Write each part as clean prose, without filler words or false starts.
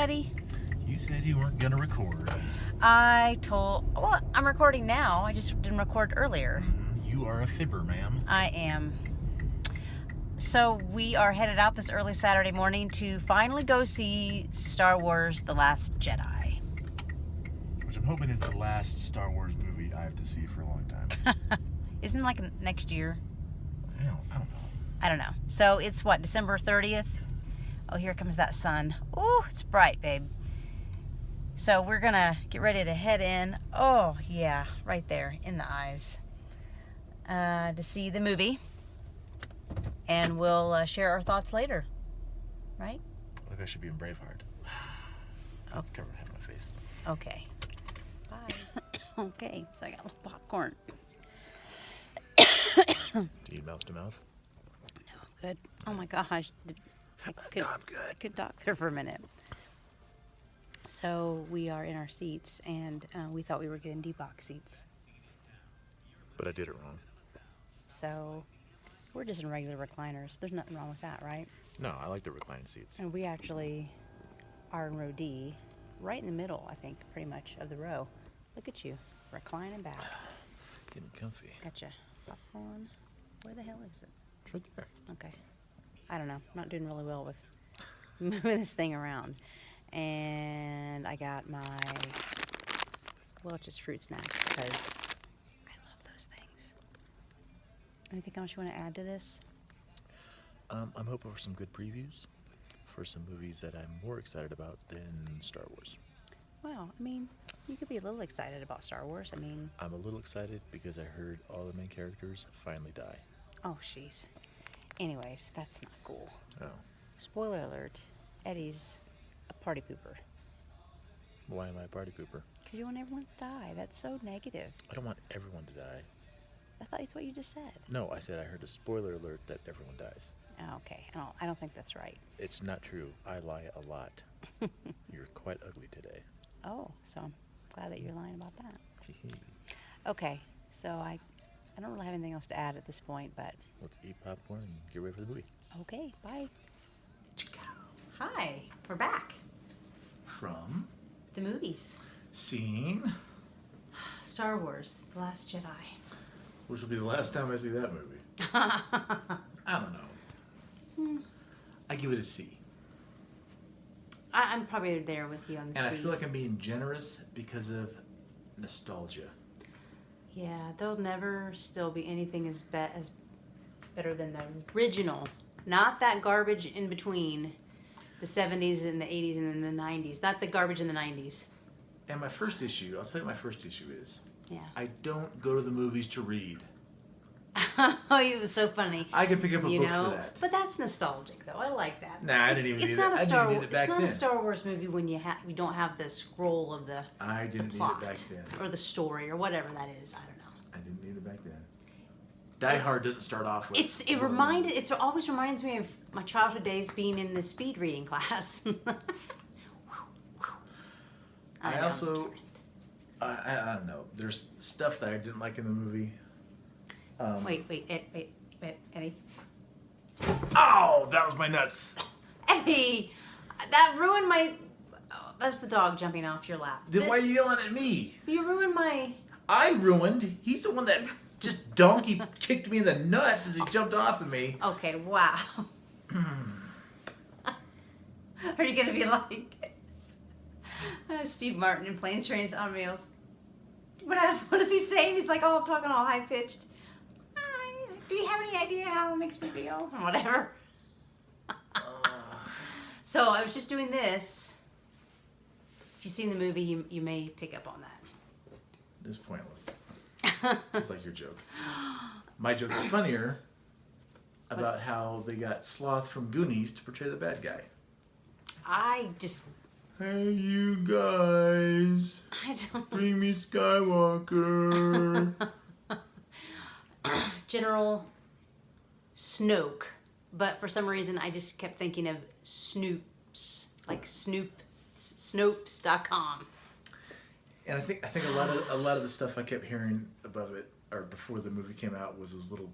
Eddie? You said you weren't going to record. Well, I'm recording now. I just didn't record earlier. You are a fibber, ma'am. I am. So we are headed out this early Saturday morning to finally go see Star Wars: The Last Jedi. Which I'm hoping is the last Star Wars movie I have to see for a long time. Isn't it like next year? I don't know. I don't know. So it's what, December 30th? Oh, here comes that sun. Ooh, it's bright, babe. So we're gonna get ready to head in. Oh, yeah, right there in the eyes. To see the movie. And we'll share our thoughts later. Right? Like I should be in Braveheart. Let's cover half my face. Okay. Bye. Okay, so I got a little popcorn. Do you eat mouth to mouth? No, good. Oh my gosh. No, I'm good. I could talk there for a minute. So we are in our seats, and we thought we were getting D-box seats. But I did it wrong. So we're just in regular recliners. There's nothing wrong with that, right? No, I like the reclining seats. And we actually are in row D, right in the middle, I think, pretty much, of the row. Look at you, reclining back. Getting comfy. Gotcha. Popcorn. Where the hell is it? It's right there. Okay. I don't know. I'm not doing really well with moving this thing around. And I got my Welch's fruit snacks because I love those things. Anything else you want to add to this? I'm hoping for some good previews for some movies that I'm more excited about than Star Wars. Well, I mean, you could be a little excited about Star Wars. I mean... I'm a little excited because I heard all the main characters finally die. Oh, jeez. Anyways, that's not cool. Oh. Spoiler alert, Eddie's a party pooper. Why am I a party pooper? Because you want everyone to die. That's so negative. I don't want everyone to die. I thought that's what you just said. No, I said I heard a spoiler alert that everyone dies. Oh, okay. I don't think that's right. It's not true. I lie a lot. You're quite ugly today. Oh, so I'm glad that you're lying about that. Okay, so I don't really have anything else to add at this point, but... Let's eat popcorn and get ready for the movie. Okay, bye. Hi, we're back. From The movies. Scene, Star Wars: The Last Jedi. which will be the last time I see that movie. I don't know. I give it a C. I'm probably there with you on the And C. I feel like I'm being generous because of nostalgia. Yeah, there'll never still be anything as better than the original. Not that garbage in between the 70s and the 80s and then the 90s. Not the garbage in the 90s. And my first issue, I'll tell you what my first issue is. Yeah. I don't go to the movies to read. Oh, it was so funny. I can pick up a book for that. But that's nostalgic, though. I like that. Nah, I didn't even It's need not it. a Star I didn't need it back It's not then. a Star Wars movie when you don't have the scroll of the I didn't need plot it back then. or the story or whatever that is. I don't know. I didn't need it back then. Die Hard doesn't start off with... It always reminds me of my childhood days being in the speed reading class. I don't know. There's stuff that I didn't like in the movie. Wait, Eddie. Oh, that was my nuts. Eddie, that ruined my... Oh, that's the dog jumping off your lap. Then why are you yelling at me? You ruined my... I ruined. He's the one that just donkey kicked me in the nuts as he jumped off of me. Okay, wow. Are you going to be like Steve Martin in Planes, Trains, Automobiles? What is he saying? He's like all talking all high-pitched. Do you have any idea how it makes me feel? Or whatever. So I was just doing this. If you've seen the movie, you may pick up on that. It's pointless. Just like your joke. My joke's funnier about how they got Sloth from Goonies to portray the bad guy. I just... Hey, you guys. I don't... Bring me Skywalker. General Snoke. But for some reason, I just kept thinking of Snoops. Like Snopes.com. And I think a lot of the stuff I kept hearing above it or before the movie came out was those little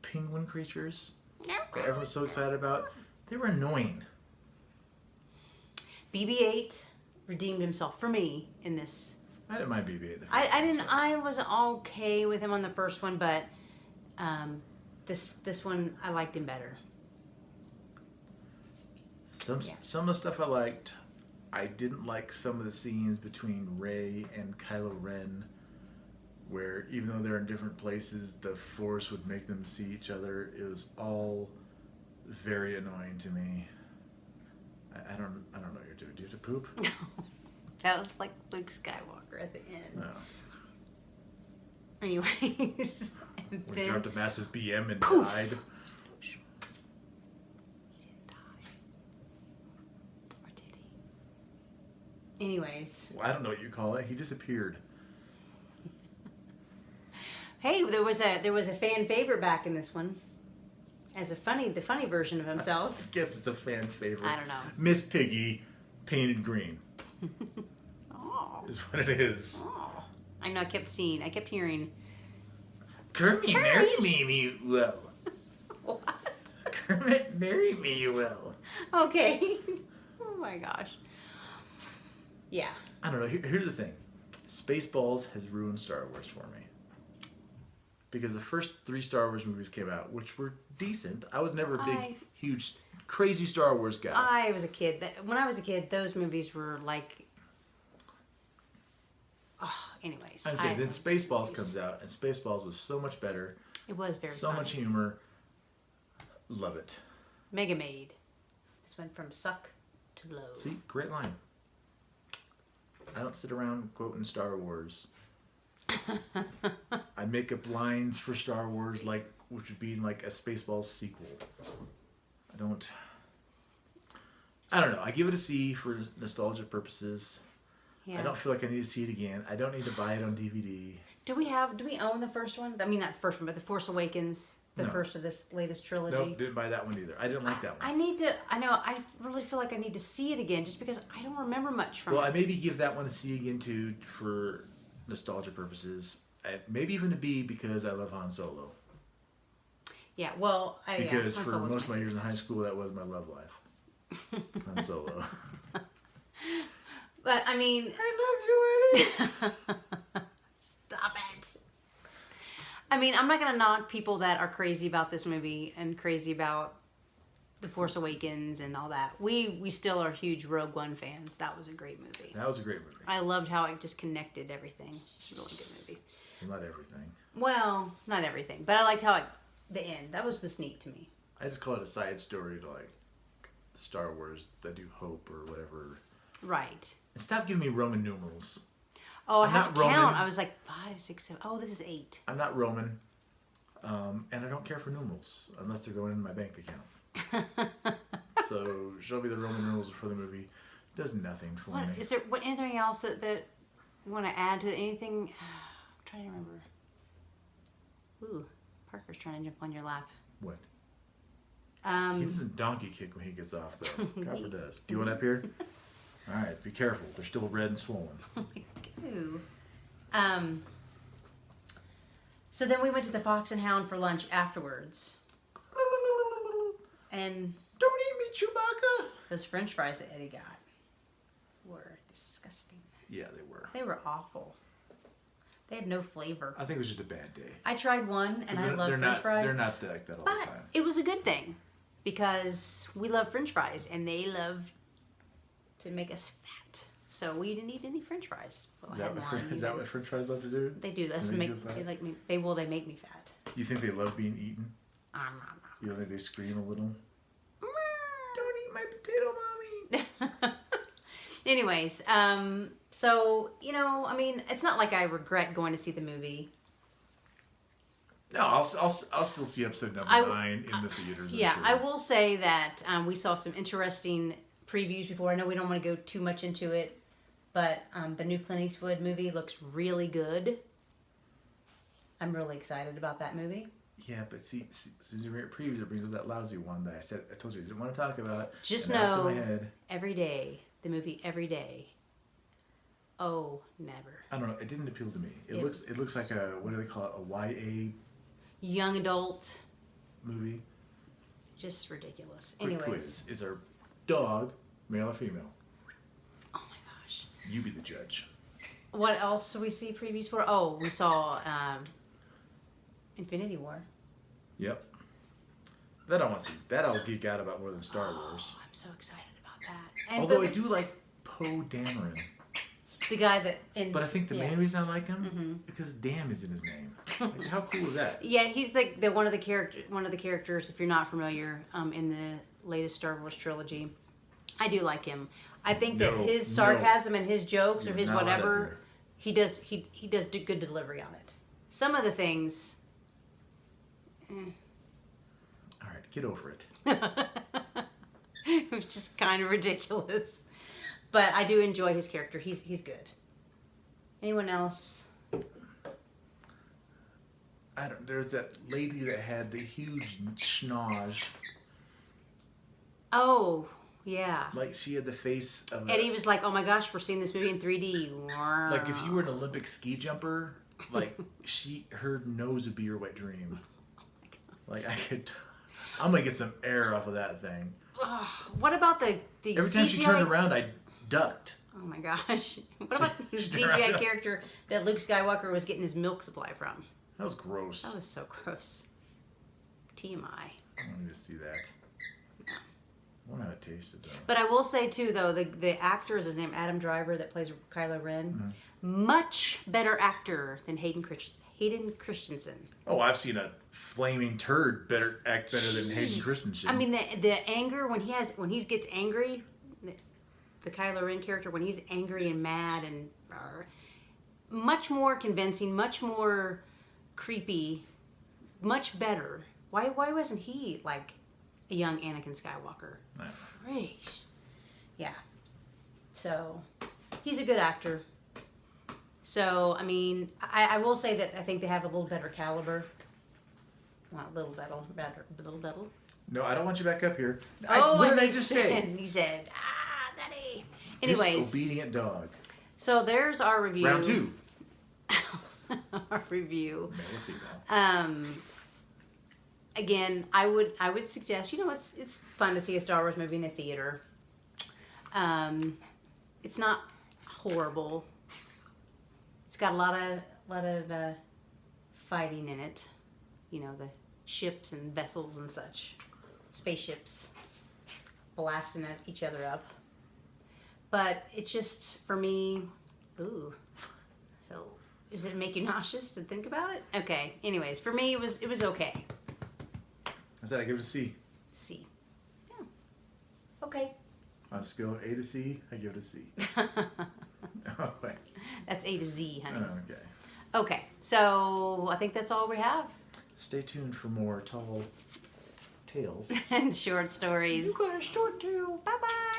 penguin creatures that everyone's so excited about. They were annoying. BB-8 redeemed himself for me in this. I didn't mind BB-8. The first I one, didn't. so. I was okay with him on the first one, but this one I liked him better. Some of the stuff I liked. I didn't like some of the scenes between Rey and Kylo Ren, where even though they're in different places, the Force would make them see each other. It was all very annoying to me. I don't know what you're doing. Do you have to poop? No, that was like Luke Skywalker at the end. No. Anyways, and When he then dropped a massive BM and poof. died. He didn't die, or did he? Anyways, Well, I don't know what you call it. He disappeared. hey, there was a fan favorite back in this one, as the funny version of himself. I guess it's a fan favorite. I don't know. Miss Piggy, painted green, Oh, is what it is. oh, I know. I kept hearing. Kermit, marry me, you will. What? Kermit, marry me, you will. Okay. Oh my gosh. Yeah. I don't know. Here's the thing. Spaceballs has ruined Star Wars for me. Because the first 3 Star Wars movies came out, which were decent. I was never a big, huge, crazy Star Wars guy. I was a kid. When I was a kid, those movies were like. Oh, anyways. I'm saying, then Spaceballs comes out, and Spaceballs was so much better. It was very So fun. much humor. Love it. Mega Maid. This went from suck to low. See, great line. I don't sit around quoting Star Wars. I make up lines for Star Wars, which would be in like a Spaceballs sequel. I don't know. I give it a C for nostalgia purposes. Yeah. I don't feel like I need to see it again. I don't need to buy it on DVD. Do we own the first one? I mean, not the first one, but The Force Awakens, the No. first of this latest trilogy. Nope, didn't buy that one either. I didn't like that one. I really feel like I need to see it again just because I don't remember much from Well, it. I maybe give that one a C again too for nostalgia purposes. Maybe even a B because I love Han Solo. Yeah, well, Because Han for Solo's most of my my years in high school, that was my love life. Han Solo. But I mean, I love you, Eddie. stop it. I mean, I'm not gonna knock people that are crazy about this movie and crazy about The Force Awakens and all that. We still are huge Rogue One fans. That was a great movie. That was a great movie. I loved how it just connected everything. It's a really good movie. Well, not everything. Well, not everything, but I liked how the end. That was just neat to me. I just call it a side story to like Star Wars that do Hope or whatever. Right. And stop giving me Roman numerals. Oh, I I'm have not to count. Roman. I was like 5, 6, 7. Oh, this is 8. I'm not Roman, and I don't care for numerals unless they're going into my bank account. So show me the Roman numerals before the movie. Does nothing for What me. is there? What anything else that you want to add to it? Anything? I'm trying to remember. Ooh, Parker's trying to jump on your lap. What? He doesn't donkey kick when he gets off, though. Copper does. Do you want up here? All right, be careful. They're still red and swollen. Ooh. So then we went to the Fox and Hound for lunch afterwards, and Don't eat me, Chewbacca! those French fries that Eddie got were disgusting. Yeah, they were. They were awful. They had no flavor. I think it was just a bad day. I tried one, and I They're love French not, fries. They're not like that all the But time. it was a good thing because we love French fries, and they love to make us fat. So we didn't eat any French fries. Well, Is I that, had what, one. is that what French fries love to do? They do? That's They to make make you fat? they like me. They make me fat. You think they love being eaten? Um, You don't think they scream a little? Don't eat my potato, mommy! Anyways, so I mean, it's not like I regret going to see the movie. No, I'll still see episode number 9 in the theaters. Yeah, I'm I sure. will say that we saw some interesting previews before. I know we don't want to go too much into it, but the new Clint Eastwood movie looks really good. I'm really excited about that movie. Yeah, but see, since you're at previews, it brings up that lousy one that I told you I didn't want to talk about. Just and now it's in know, my head. Every Day, the movie Every Day. Oh, never. I don't know. It didn't appeal to me. It It- looks like a, what do they call it? A YA Young adult, movie. just ridiculous. Quick Anyways, quiz: is our dog male or female? You be the judge. What else do we see previews for? Oh, we saw Infinity War. Yep. That I want to see. That I'll geek out about more than Star Wars. I'm so excited about that. And Although I do like Poe Dameron. the guy that... But I think the main reason I like him because Dam is in his name. Like, how cool is that? Yeah, he's the one of the characters. If you're not familiar, in the latest Star Wars trilogy, I do like him. I think that his sarcasm and his jokes or his whatever, he does do good delivery on it. Some of the things. All right, get over it. It was just kind of ridiculous, but I do enjoy his character. He's good. Anyone else? There's that lady that had the huge schnoz. Oh, yeah. Like she had the face of. And he was like, "Oh my gosh, we're seeing this movie in 3D." Like if you were an Olympic ski jumper, like her nose would be your wet dream. Oh my God. Like I'm gonna get some air off of that thing. What about the Every time she turned around, I ducked. Oh my gosh. What about the CGI character that Luke Skywalker was getting his milk supply from? That was gross. That was so gross. TMI. I don't need to see that. No. I wonder how it tasted though. But I will say too, though, the actor is his name, Adam Driver, that plays Kylo Ren. Much better actor than Hayden Christensen. Oh, I've seen a flaming turd act better than Hayden Christensen. I mean, the anger when he gets angry, the Kylo Ren character when he's angry and mad and much more convincing, much more creepy, much better. Why wasn't he like a young Anakin Skywalker? Great. Yeah. So he's a good actor. So I mean, I will say that I think they have a little better caliber. Not a little better. No, I don't want you back up here. What did I just say? He said, Daddy. Anyways. Disobedient dog. So there's our review. Round 2. Our review. Male or female? Again, I would suggest, it's fun to see a Star Wars movie in the theater. It's not horrible. It's got a lot of fighting in it. The ships and vessels and such. Spaceships blasting each other up. But it just, for me, does it make you nauseous to think about it? Okay. Anyways, for me, it was okay. I said I give it a C. C. Yeah. Okay. On a scale of A to C, I give it a C. Oh, wait. That's A to Z, honey. Oh, okay. Okay. So I think that's all we have. Stay tuned for more tall tales And short stories. You got a short tail. Bye-bye.